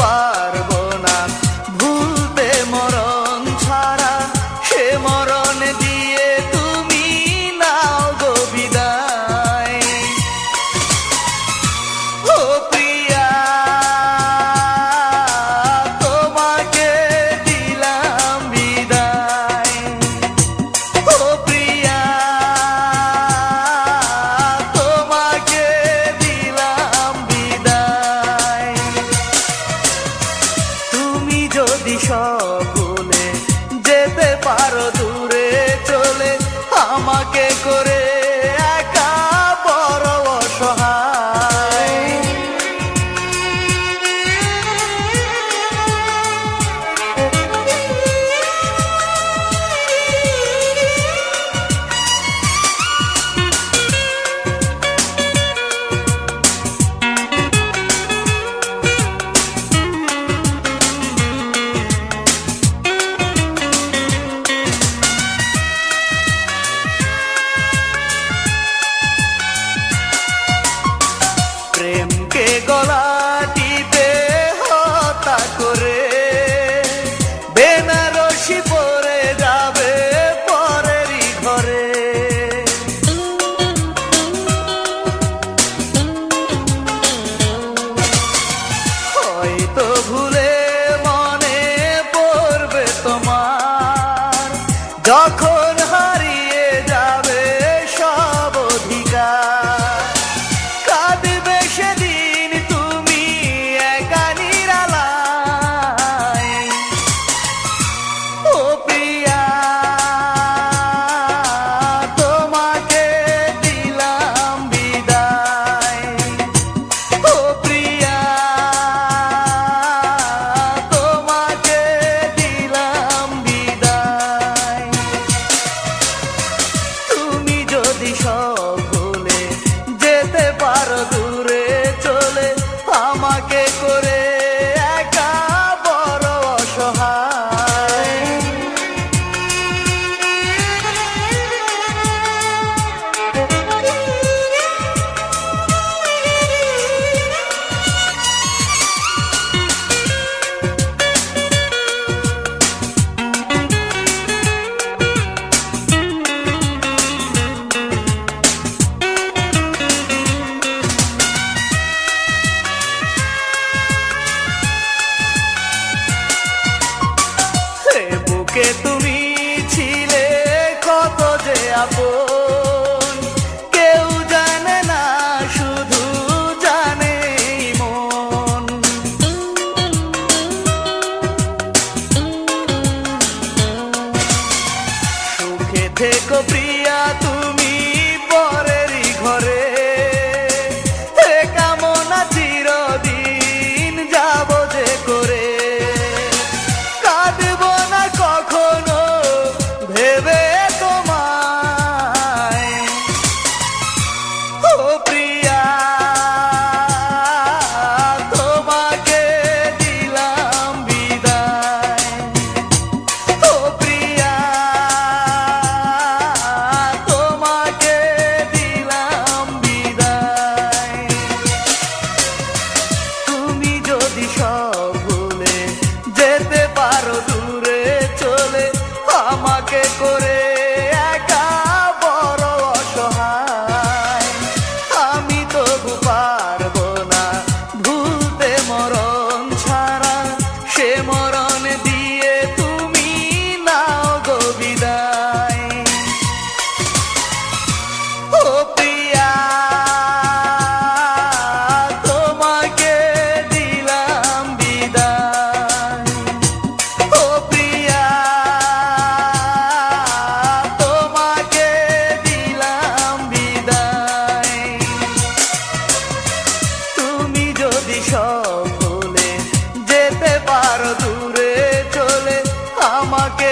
পারবো না ভুলতে মরণ ছাড়া, সে মরণ দিয়ে তুমি নাও গো বিদায়। ও প্রিয়া তোমাকে দিলাম বিদায়, ও প্রিয়া তোমাকে দিলাম বিদায়। তুমি যদি সব ভুলে যেতে পারো দূরে চলে, আমাকে করে একা বড় অসহায়। প্রেমকে গলা টিপে হত্যা করে বেনারসি পরে যাবে পরেরই ঘরে। হয়তো ভুলে মনে পড়বে তোমার, যখন হারিয়ে যাবে সব অধিকার। কাঁদবে সেদিন তুমি একা নিরালায়, ও প্রিয়া তোমাকে দিলাম বিদায়, ও প্রিয়া তোমাকে দিলাম বিদায়। তুমি যদি সব ভুলে যেতে পারো দূরে চলে, আমাকে করে একা বড় অসহায়। বুকে তুমি ছিলে কত যে আপন, কেউ জানে না শুধু জানে মন। সুখে থেকো প্রিয়া তুমি পরেরই ঘরে, এ কামনা চিরদিন যাব যে করে। কাঁদব না কখনো ভেবে তোমায়, ও প্রিয়া তোমাকে দিলাম বিদায়, ও প্রিয়া তোমাকে দিলাম বিদায়। তুমি যদি সব ভুলে যেতে পারো দূরে চলে, আমাকে করে একা বড় অসহায়। আমি তবু পারবো না ভুলতে মরণ ছাড়া, সে মরণ দিয়ে তুমি নাও গো বিদায়, ও প্রিয়া তোমাকে দিলাম বিদায়, ও প্রিয়া তোমাকে দিলাম বিদায়। তুমি যদি সব ভুলে যেতে পারো দূরে চলে, আমাকে